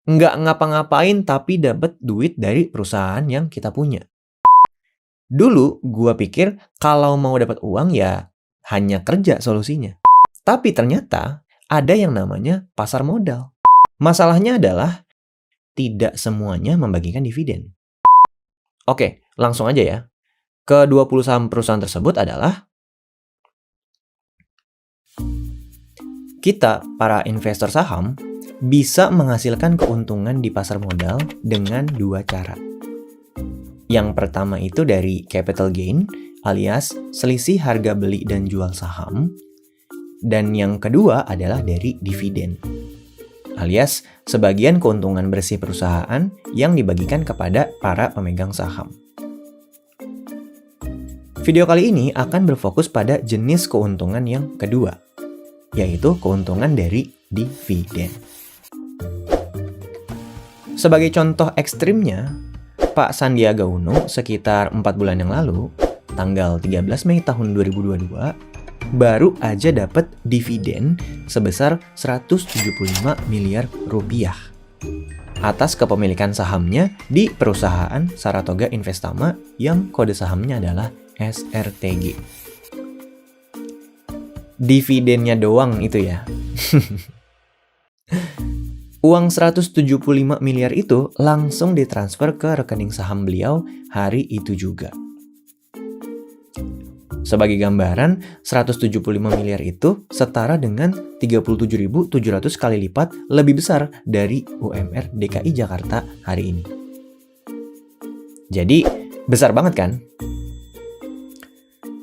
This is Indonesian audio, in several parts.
nggak ngapa-ngapain tapi dapat duit dari perusahaan yang kita punya. Dulu gua pikir kalau mau dapat uang ya hanya kerja solusinya. Tapi ternyata ada yang namanya pasar modal. Masalahnya adalah tidak semuanya membagikan dividen. Oke, langsung aja ya. Ke-20 saham perusahaan tersebut adalah kita, para investor saham, bisa menghasilkan keuntungan di pasar modal dengan dua cara. Yang pertama itu dari capital gain, alias selisih harga beli dan jual saham. Dan yang kedua adalah dari dividen, alias sebagian keuntungan bersih perusahaan yang dibagikan kepada para pemegang saham. Video kali ini akan berfokus pada jenis keuntungan yang kedua, yaitu keuntungan dari dividen. Sebagai contoh ekstrimnya, Pak Sandiaga Uno sekitar 4 bulan yang lalu, tanggal 13 Mei tahun 2022, baru aja dapat dividen sebesar 175 miliar rupiah atas kepemilikan sahamnya di perusahaan Saratoga Investama yang kode sahamnya adalah SRTG. Dividennya doang itu ya. Uang 175 miliar itu langsung ditransfer ke rekening saham beliau hari itu juga. Sebagai gambaran, 175 miliar itu setara dengan 37.700 kali lipat lebih besar dari UMR DKI Jakarta hari ini. Jadi, besar banget kan?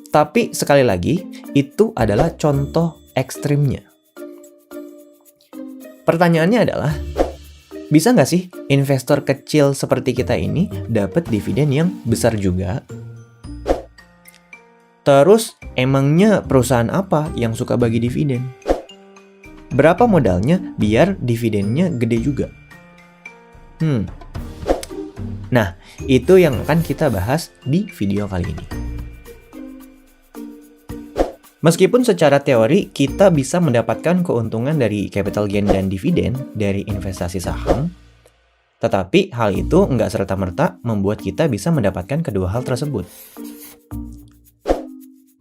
Tapi sekali lagi, itu adalah contoh ekstrimnya. Pertanyaannya adalah, bisa nggak sih investor kecil seperti kita ini dapat dividen yang besar juga? Terus, emangnya perusahaan apa yang suka bagi dividen? Berapa modalnya biar dividennya gede juga? Nah, itu yang akan kita bahas di video kali ini. Meskipun secara teori kita bisa mendapatkan keuntungan dari capital gain dan dividen dari investasi saham, tetapi hal itu nggak serta-merta membuat kita bisa mendapatkan kedua hal tersebut.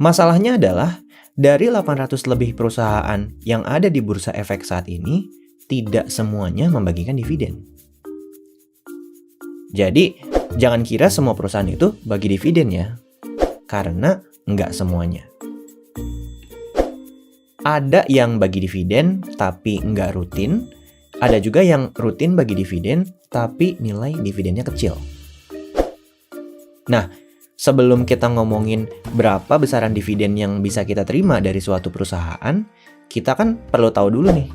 Masalahnya adalah, dari 800 lebih perusahaan yang ada di Bursa Efek saat ini, tidak semuanya membagikan dividen. Jadi, jangan kira semua perusahaan itu bagi dividen ya, karena nggak semuanya. Ada yang bagi dividen tapi nggak rutin, ada juga yang rutin bagi dividen tapi nilai dividennya kecil. Nah, sebelum kita ngomongin berapa besaran dividen yang bisa kita terima dari suatu perusahaan, kita kan perlu tahu dulu nih,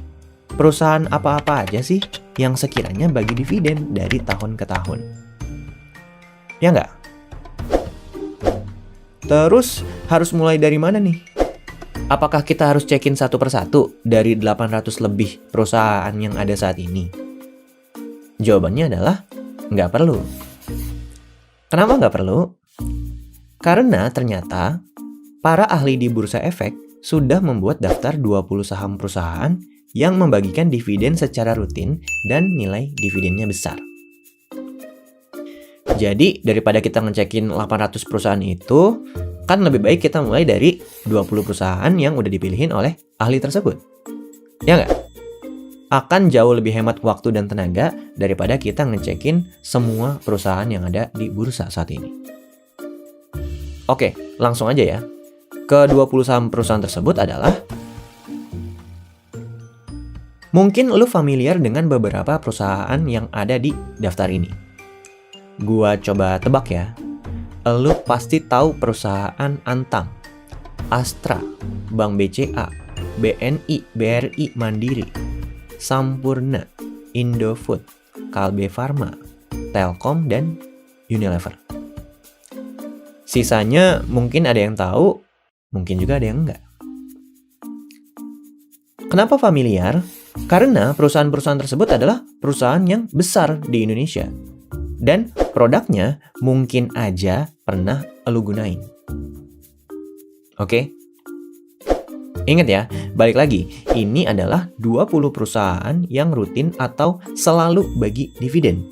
perusahaan apa-apa aja sih yang sekiranya bagi dividen dari tahun ke tahun. Ya nggak? Terus harus mulai dari mana nih? Apakah kita harus cekin satu persatu dari 800 lebih perusahaan yang ada saat ini? Jawabannya adalah nggak perlu. Kenapa nggak perlu? Karena ternyata para ahli di Bursa Efek sudah membuat daftar 20 saham perusahaan yang membagikan dividen secara rutin dan nilai dividennya besar. Jadi daripada kita ngecekin 800 perusahaan itu, kan lebih baik kita mulai dari 20 perusahaan yang udah dipilihin oleh ahli tersebut. Ya nggak? Akan jauh lebih hemat waktu dan tenaga daripada kita ngecekin semua perusahaan yang ada di bursa saat ini. Oke, langsung aja ya. Ke-20 saham perusahaan tersebut adalah, mungkin lu familiar dengan beberapa perusahaan yang ada di daftar ini. Gua coba tebak ya. Lu pasti tahu perusahaan Antam, Astra, Bank BCA, BNI, BRI Mandiri, Sampurna, Indofood, Kalbe Farma, Telkom, dan Unilever. Sisanya mungkin ada yang tahu, mungkin juga ada yang enggak. Kenapa familiar? Karena perusahaan-perusahaan tersebut adalah perusahaan yang besar di Indonesia. Dan produknya mungkin aja pernah lu gunain. Oke? Ingat ya, balik lagi, ini adalah 20 perusahaan yang rutin atau selalu bagi dividen.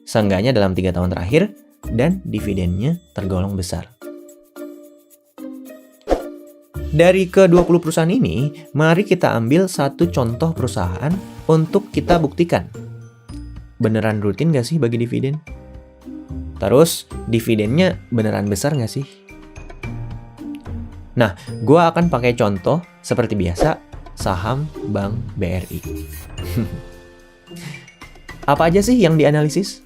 Seenggaknya dalam 3 tahun terakhir, dan dividennya tergolong besar. Dari ke-20 perusahaan ini, mari kita ambil satu contoh perusahaan untuk kita buktikan. Beneran rutin nggak sih bagi dividen? Terus, dividennya beneran besar nggak sih? Nah, gue akan pakai contoh seperti biasa, saham Bank BRI. Apa aja sih yang dianalisis?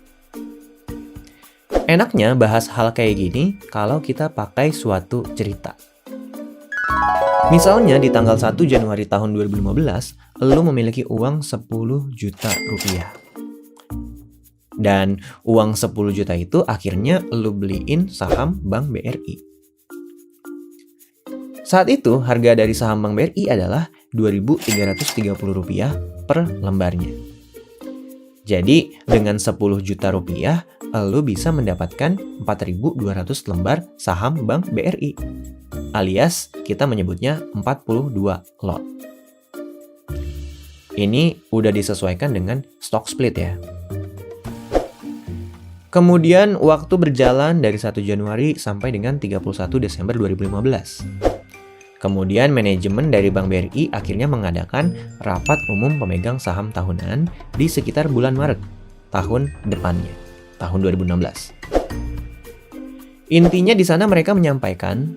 Enaknya bahas hal kayak gini kalau kita pakai suatu cerita. Misalnya di tanggal 1 Januari tahun 2015, lo memiliki uang 10 juta rupiah. Dan uang 10 juta itu akhirnya lo beliin saham Bank BRI. Saat itu harga dari saham Bank BRI adalah Rp2.330 per lembarnya. Jadi dengan 10 juta rupiah, lo bisa mendapatkan 4.200 lembar saham Bank BRI. Alias kita menyebutnya 42 lot. Ini udah disesuaikan dengan stock split ya. Kemudian waktu berjalan dari 1 Januari sampai dengan 31 Desember 2015. Kemudian manajemen dari Bank BRI akhirnya mengadakan rapat umum pemegang saham tahunan di sekitar bulan Maret tahun depannya, tahun 2016. Intinya di sana mereka menyampaikan,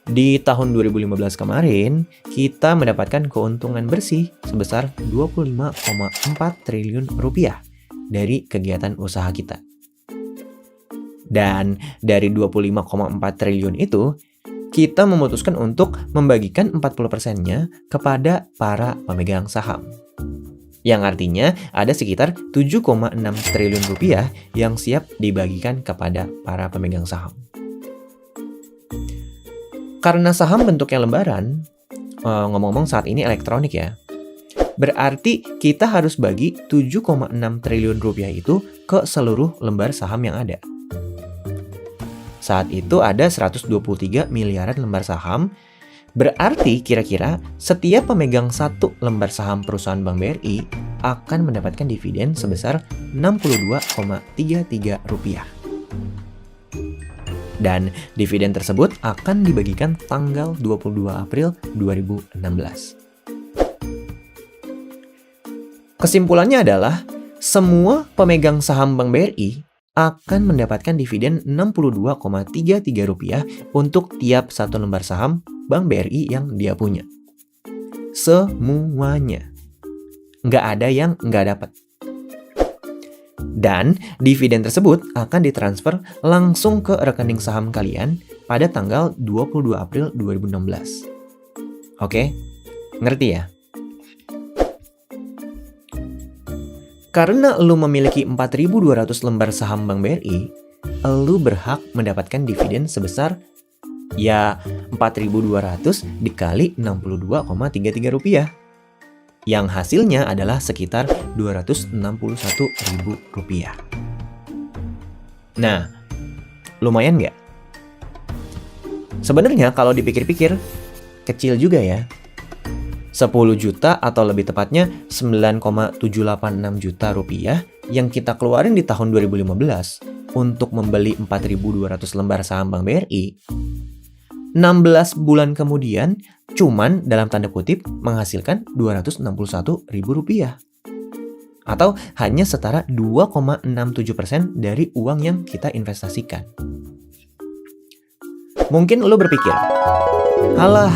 di tahun 2015 kemarin kita mendapatkan keuntungan bersih sebesar 25,4 triliun rupiah dari kegiatan usaha kita. Dan dari 25,4 triliun itu, kita memutuskan untuk membagikan 40%-nya kepada para pemegang saham. Yang artinya ada sekitar 7,6 triliun rupiah yang siap dibagikan kepada para pemegang saham. Karena saham bentuknya lembaran, ngomong-ngomong saat ini elektronik ya, berarti kita harus bagi 7,6 triliun rupiah itu ke seluruh lembar saham yang ada. Saat itu ada 123 miliaran lembar saham, berarti kira-kira setiap pemegang satu lembar saham perusahaan Bank BRI akan mendapatkan dividen sebesar Rp62,33. Dan dividen tersebut akan dibagikan tanggal 22 April 2016. Kesimpulannya adalah, semua pemegang saham Bank BRI akan mendapatkan dividen Rp62,33 untuk tiap satu lembar saham Bank BRI yang dia punya. Semuanya. Nggak ada yang nggak dapat. Dan dividen tersebut akan ditransfer langsung ke rekening saham kalian pada tanggal 22 April 2016. Oke? Ngerti ya? Karena lu memiliki 4.200 lembar saham Bank BRI, lu berhak mendapatkan dividen sebesar ya 4.200 dikali 62,33 rupiah. Yang hasilnya adalah sekitar Rp261.000. Nah, lumayan nggak? Sebenarnya kalau dipikir-pikir, kecil juga ya. 10 juta atau lebih tepatnya 9,786 juta rupiah yang kita keluarin di tahun 2015 untuk membeli 4.200 lembar saham Bank BRI, 16 bulan kemudian cuman dalam tanda kutip menghasilkan Rp261.000 atau hanya setara 2,67% dari uang yang kita investasikan. Mungkin lo berpikir, alah,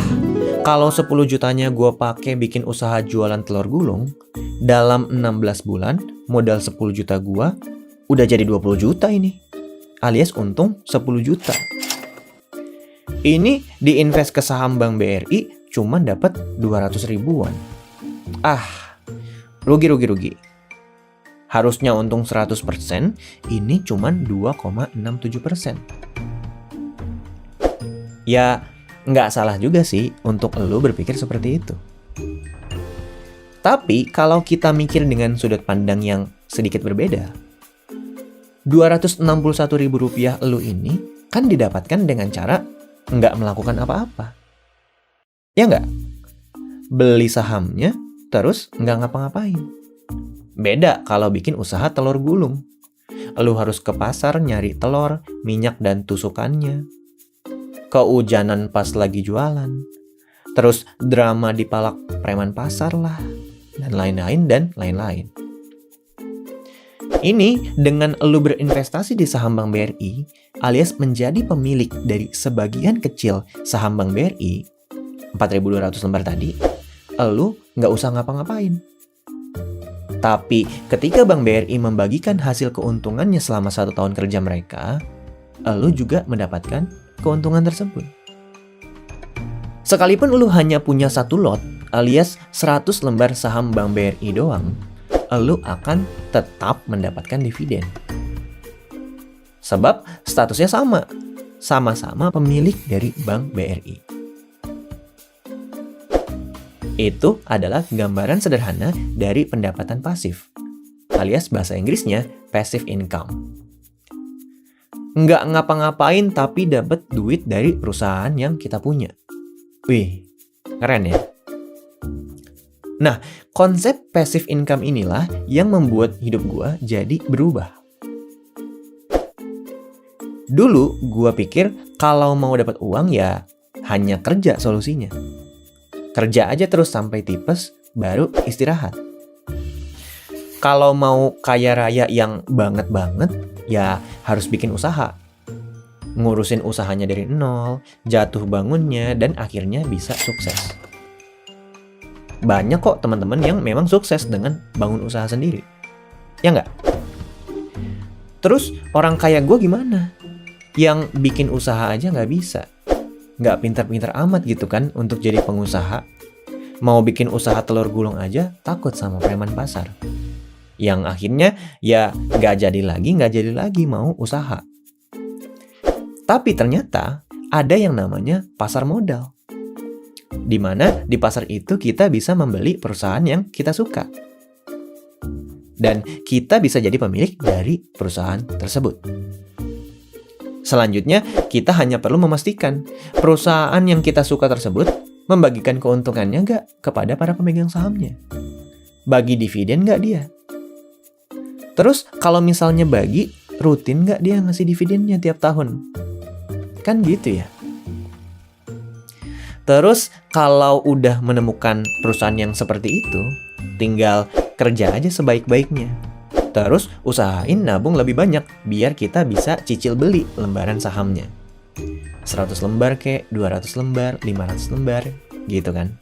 kalau 10 jutanya gue pakai bikin usaha jualan telur gulung, dalam 16 bulan modal 10 juta gue udah jadi 20 juta ini, alias untung 10 juta. Ini diinvest ke saham Bank BRI cuman dapat 200 ribuan. Rugi. Harusnya untung 100%, ini cuman 2,67%. Ya, nggak salah juga sih untuk lo berpikir seperti itu. Tapi kalau kita mikir dengan sudut pandang yang sedikit berbeda, Rp261.000 lo ini kan didapatkan dengan cara nggak melakukan apa-apa. Ya nggak? beli sahamnya, terus nggak ngapa-ngapain. Beda kalau bikin usaha telur gulung. Lu harus ke pasar nyari telur, minyak dan tusukannya. Keujanan pas lagi jualan. Terus drama dipalak preman pasar lah. Dan lain-lain. Ini dengan lu berinvestasi di saham Bank BRI, alias menjadi pemilik dari sebagian kecil saham Bank BRI, 4.200 lembar tadi, lu nggak usah ngapa-ngapain. Tapi ketika Bank BRI membagikan hasil keuntungannya selama 1 tahun kerja mereka, lu juga mendapatkan keuntungan tersebut. Sekalipun lu hanya punya 1 lot, alias 100 lembar saham Bank BRI doang, lu akan tetap mendapatkan dividen. Sebab statusnya sama-sama pemilik dari Bank BRI. Itu adalah gambaran sederhana dari pendapatan pasif, alias bahasa Inggrisnya passive income. Nggak ngapa-ngapain tapi dapat duit dari perusahaan yang kita punya. Wih, keren ya? Nah, konsep passive income inilah yang membuat hidup gua jadi berubah. Dulu gua pikir kalau mau dapat uang ya hanya kerja solusinya. Kerja aja terus sampai tipes, baru istirahat. Kalau mau kaya raya yang banget, ya harus bikin usaha. Ngurusin usahanya dari nol, jatuh bangunnya, dan akhirnya bisa sukses. Banyak kok teman-teman yang memang sukses dengan bangun usaha sendiri. Ya nggak? Terus orang kaya gue gimana? Yang bikin usaha aja nggak bisa. Nggak pintar-pintar amat gitu kan untuk jadi pengusaha. Mau bikin usaha telur gulung aja takut sama preman pasar. Yang akhirnya ya nggak jadi lagi mau usaha. Tapi ternyata ada yang namanya pasar modal. Di mana di pasar itu kita bisa membeli perusahaan yang kita suka. Dan kita bisa jadi pemilik dari perusahaan tersebut. Selanjutnya, kita hanya perlu memastikan perusahaan yang kita suka tersebut membagikan keuntungannya nggak kepada para pemegang sahamnya. Bagi dividen nggak dia? Terus kalau misalnya bagi, rutin nggak dia ngasih dividennya tiap tahun? Kan gitu ya. Terus kalau udah menemukan perusahaan yang seperti itu, tinggal kerja aja sebaik-baiknya. Terus usahain nabung lebih banyak biar kita bisa cicil beli lembaran sahamnya. 100 lembar kek, 200 lembar, 500 lembar, gitu kan.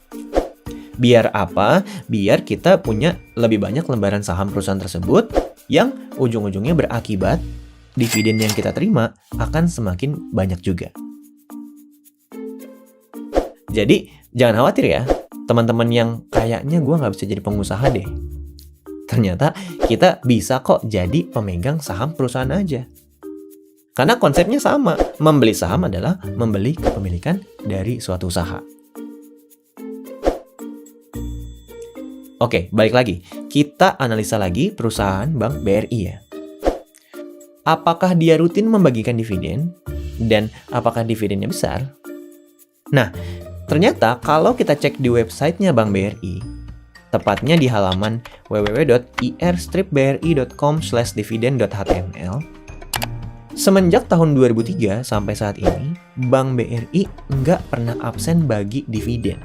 Biar apa? Biar kita punya lebih banyak lembaran saham perusahaan tersebut yang ujung-ujungnya berakibat dividen yang kita terima akan semakin banyak juga. Jadi, jangan khawatir ya, teman-teman yang kayaknya gue nggak bisa jadi pengusaha deh. Ternyata kita bisa kok jadi pemegang saham perusahaan aja. Karena konsepnya sama, membeli saham adalah membeli kepemilikan dari suatu usaha. Oke, balik lagi. Kita analisa lagi perusahaan Bank BRI ya. Apakah dia rutin membagikan dividen? Dan apakah dividennya besar? Nah, ternyata kalau kita cek di websitenya Bank BRI, tepatnya di halaman www.ir-bri.com/dividen.html, semenjak tahun 2003 sampai saat ini, Bank BRI nggak pernah absen bagi dividen.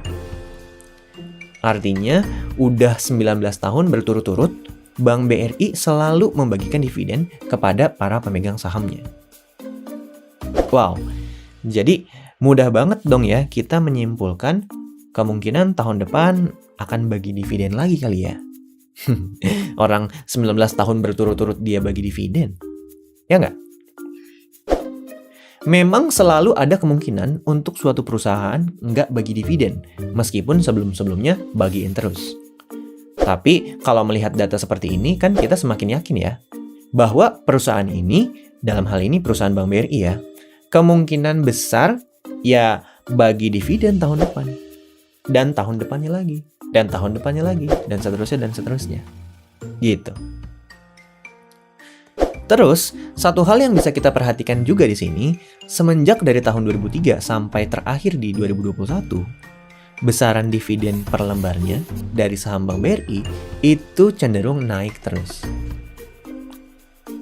Artinya, udah 19 tahun berturut-turut, Bank BRI selalu membagikan dividen kepada para pemegang sahamnya. Wow, jadi mudah banget dong ya kita menyimpulkan kemungkinan tahun depan akan bagi dividen lagi kali ya. Orang 19 tahun berturut-turut dia bagi dividen. Ya nggak? Memang selalu ada kemungkinan untuk suatu perusahaan nggak bagi dividen, meskipun sebelum-sebelumnya bagiin terus. Tapi kalau melihat data seperti ini kan kita semakin yakin ya, bahwa perusahaan ini, dalam hal ini perusahaan Bank BRI ya, kemungkinan besar ya bagi dividen tahun depan. Dan tahun depannya lagi. Dan tahun depannya lagi. Dan seterusnya. Gitu. Terus, satu hal yang bisa kita perhatikan juga di sini, semenjak dari tahun 2003 sampai terakhir di 2021, besaran dividen per lembarnya dari saham Bank BRI itu cenderung naik terus.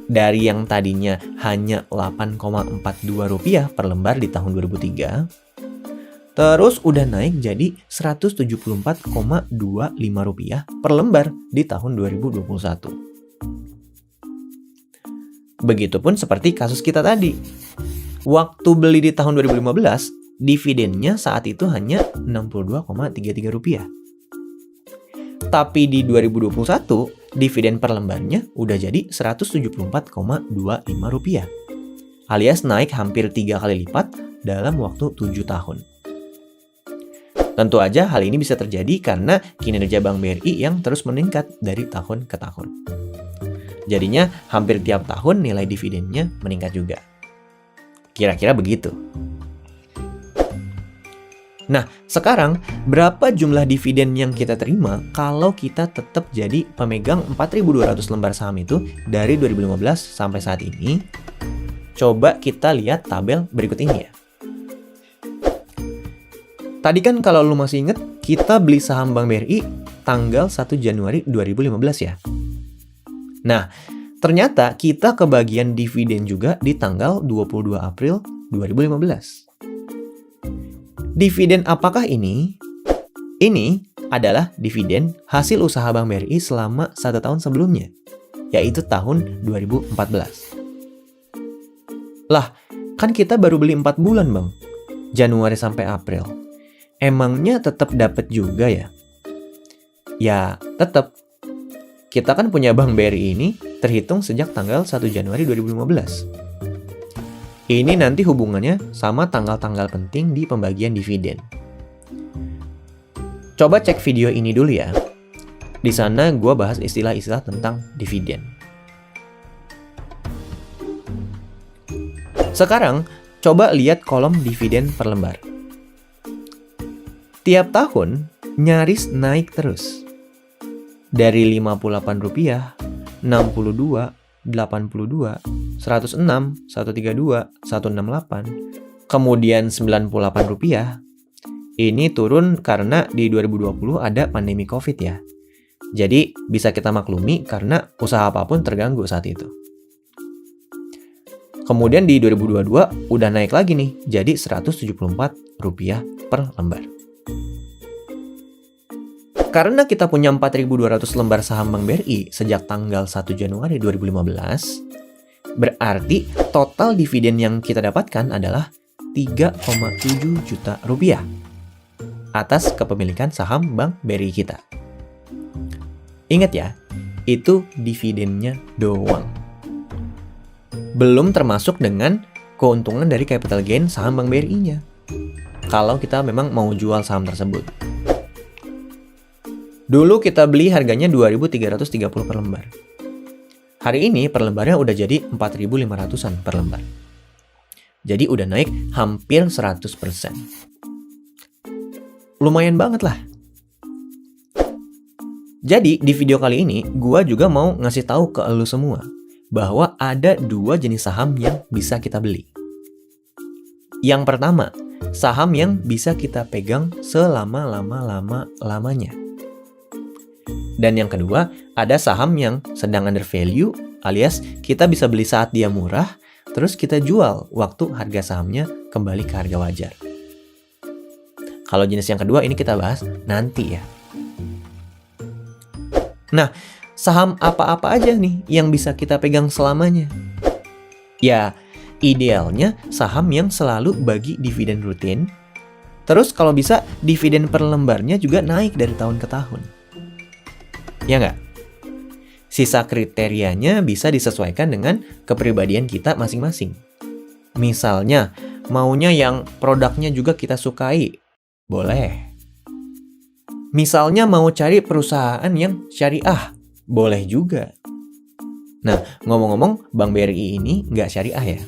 Dari yang tadinya hanya Rp8,42 per lembar di tahun 2003, terus udah naik jadi Rp174,25 per lembar di tahun 2021. Begitupun seperti kasus kita tadi. Waktu beli di tahun 2015, dividennya saat itu hanya Rp62,33. Tapi di 2021, dividen per lembarnya udah jadi Rp174,25. Alias naik hampir 3 kali lipat dalam waktu 7 tahun. Tentu aja hal ini bisa terjadi karena kinerja Bank BRI yang terus meningkat dari tahun ke tahun. Jadinya hampir tiap tahun nilai dividennya meningkat juga. Kira-kira begitu. Nah, sekarang berapa jumlah dividen yang kita terima kalau kita tetap jadi pemegang 4.200 lembar saham itu dari 2015 sampai saat ini? Coba kita lihat tabel berikut ini ya. Tadi kan kalau lu masih inget, kita beli saham Bank BRI tanggal 1 Januari 2015 ya. Nah, ternyata kita kebagian dividen juga di tanggal 22 April 2015. Dividen apakah ini? Ini adalah dividen hasil usaha Bank BRI selama 1 tahun sebelumnya, yaitu tahun 2014. Lah, kan kita baru beli 4 bulan Bang, Januari sampai April. Emangnya tetap dapat juga ya? Ya, tetap. Kita kan punya Bank BRI ini terhitung sejak tanggal 1 Januari 2015. Ini nanti hubungannya sama tanggal-tanggal penting di pembagian dividen. Coba cek video ini dulu ya. Di sana gue bahas istilah-istilah tentang dividen. Sekarang, coba lihat kolom dividen per lembar. Tiap tahun, nyaris naik terus. Dari Rp58, 62, 82, 106, 132, 168, kemudian Rp98. Ini turun karena di 2020 ada pandemi COVID ya. Jadi bisa kita maklumi karena usaha apapun terganggu saat itu. Kemudian di 2022 udah naik lagi nih, jadi Rp174 per lembar. Karena kita punya 4.200 lembar saham Bank BRI sejak tanggal 1 Januari 2015, berarti total dividen yang kita dapatkan adalah Rp3,7 juta atas kepemilikan saham Bank BRI kita. Ingat ya, itu dividennya doang. Belum termasuk dengan keuntungan dari capital gain saham Bank BRI-nya. Kalau kita memang mau jual saham tersebut. Dulu kita beli harganya Rp2.330 per lembar. Hari ini per lembarnya udah jadi Rp4.500-an per lembar. Jadi udah naik hampir 100%. Lumayan banget lah. Jadi di video kali ini gua juga mau ngasih tahu ke elu semua bahwa ada 2 jenis saham yang bisa kita beli. Yang pertama, saham yang bisa kita pegang selama-lamanya. Dan yang kedua, ada saham yang sedang under value, alias kita bisa beli saat dia murah, terus kita jual waktu harga sahamnya kembali ke harga wajar. Kalau jenis yang kedua ini kita bahas nanti ya. Nah, saham apa-apa aja nih yang bisa kita pegang selamanya? Ya, idealnya saham yang selalu bagi dividen rutin, terus kalau bisa dividen per lembarnya juga naik dari tahun ke tahun. Ya nggak? Sisa kriterianya bisa disesuaikan dengan kepribadian kita masing-masing. Misalnya, maunya yang produknya juga kita sukai, boleh. Misalnya mau cari perusahaan yang syariah, boleh juga. Nah, ngomong-ngomong, Bank BRI ini nggak syariah ya.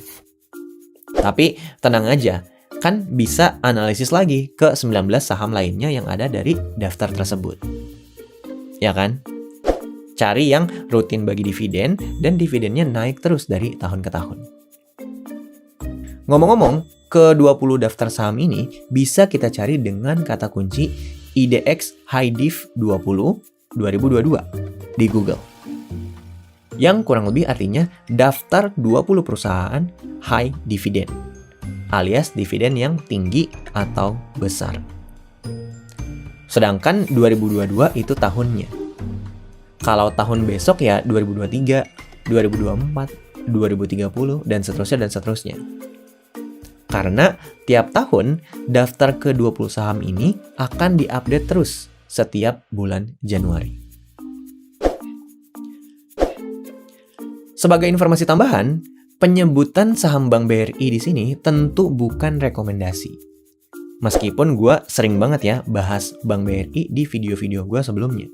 Tapi tenang aja, kan bisa analisis lagi ke 19 saham lainnya yang ada dari daftar tersebut. Ya kan? Cari yang rutin bagi dividen dan dividennya naik terus dari tahun ke tahun. Ngomong-ngomong, Ke-20 daftar saham ini bisa kita cari dengan kata kunci IDX High Div 20 2022 di Google. Yang kurang lebih artinya daftar 20 perusahaan high dividend, alias dividen yang tinggi atau besar. Sedangkan 2022 itu tahunnya. Kalau tahun besok ya 2023, 2024, 2030, dan seterusnya. Karena tiap tahun, daftar ke-20 saham ini akan diupdate terus setiap bulan Januari. Sebagai informasi tambahan, penyebutan saham Bank BRI di sini tentu bukan rekomendasi. Meskipun gue sering banget ya bahas Bank BRI di video-video gue sebelumnya.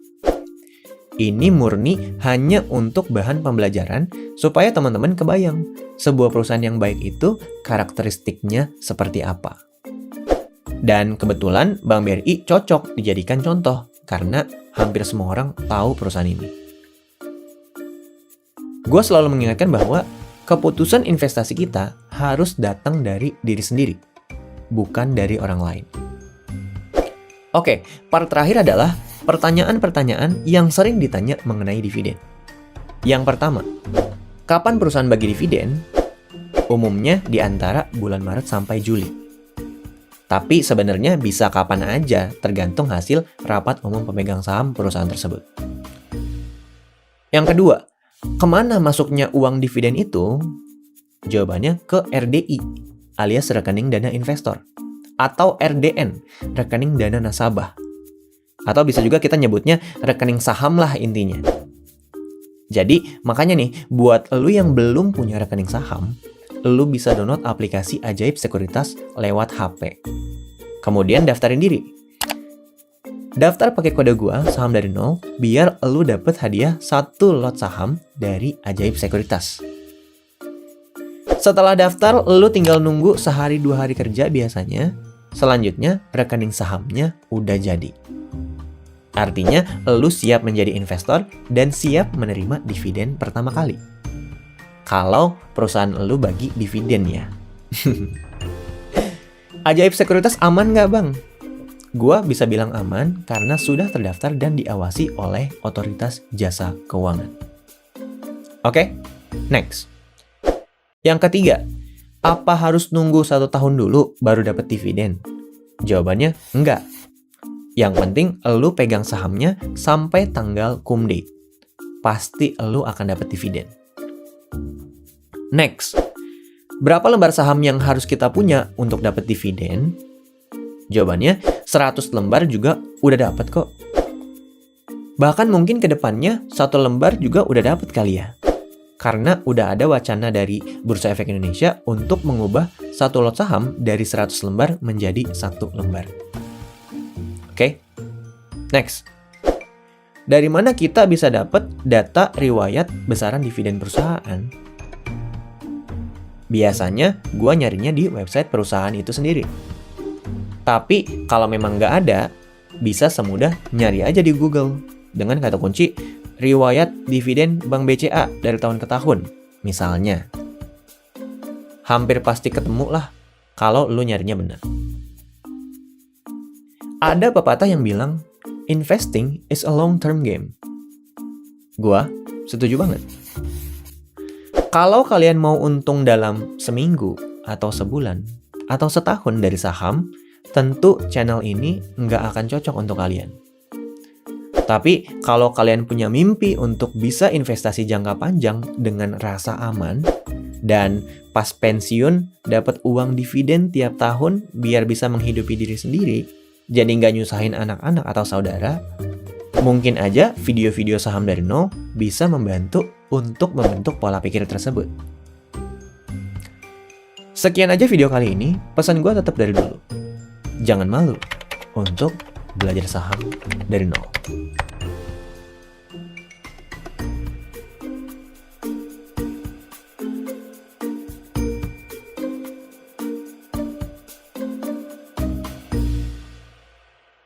Ini murni hanya untuk bahan pembelajaran supaya teman-teman kebayang sebuah perusahaan yang baik itu karakteristiknya seperti apa. Dan kebetulan Bank BRI cocok dijadikan contoh karena hampir semua orang tahu perusahaan ini. Gue selalu mengingatkan bahwa keputusan investasi kita harus datang dari diri sendiri, bukan dari orang lain. Oke, part terakhir adalah pertanyaan-pertanyaan yang sering ditanya mengenai dividen. Yang pertama, kapan perusahaan bagi dividen? Umumnya di antara bulan Maret sampai Juli. Tapi sebenarnya bisa kapan aja, tergantung hasil rapat umum pemegang saham perusahaan tersebut. Yang kedua, kemana masuknya uang dividen itu? Jawabannya ke RDI, alias rekening dana investor. Atau RDN, rekening dana nasabah. Atau bisa juga kita nyebutnya rekening saham lah intinya. Jadi, makanya nih, buat lu yang belum punya rekening saham, lu bisa download aplikasi Ajaib Sekuritas lewat HP. Kemudian daftarin diri. Daftar pakai kode gua, saham dari nol, biar lu dapet hadiah 1 lot saham dari Ajaib Sekuritas. Setelah daftar, lu tinggal nunggu sehari 2 hari kerja biasanya. Selanjutnya, rekening sahamnya udah jadi. Artinya, lu siap menjadi investor dan siap menerima dividen pertama kali. Kalau perusahaan lu bagi dividen ya. Ajaib Sekuritas aman nggak bang? Gua bisa bilang aman karena sudah terdaftar dan diawasi oleh Otoritas Jasa Keuangan. Oke, next. Yang ketiga, apa harus nunggu 1 tahun dulu baru dapat dividen? Jawabannya enggak. Yang penting lu pegang sahamnya sampai tanggal cum date. Pasti lu akan dapat dividen. Next. Berapa lembar saham yang harus kita punya untuk dapat dividen? Jawabannya 100 lembar juga udah dapat kok. Bahkan mungkin ke depannya 1 lembar juga udah dapat kali ya. Karena udah ada wacana dari Bursa Efek Indonesia untuk mengubah 1 lot saham dari 100 lembar menjadi 1 lembar. Oke, next. Dari mana kita bisa dapat data riwayat besaran dividen perusahaan? Biasanya gue nyarinya di website perusahaan itu sendiri. Tapi kalau memang nggak ada, bisa semudah nyari aja di Google dengan kata kunci riwayat dividen Bank BCA dari tahun ke tahun, misalnya. Hampir pasti ketemu lah kalau lu nyarinya benar. Ada pepatah yang bilang, investing is a long-term game. Gua setuju banget. Kalau kalian mau untung dalam seminggu, atau sebulan, atau setahun dari saham, tentu channel ini nggak akan cocok untuk kalian. Tapi kalau kalian punya mimpi untuk bisa investasi jangka panjang dengan rasa aman, dan pas pensiun dapat uang dividen tiap tahun biar bisa menghidupi diri sendiri, jadi nggak nyusahin anak-anak atau saudara, mungkin aja video-video saham dari nol bisa membantu untuk membentuk pola pikir tersebut. Sekian aja video kali ini, pesan gue tetap dari dulu. Jangan malu untuk belajar saham dari nol.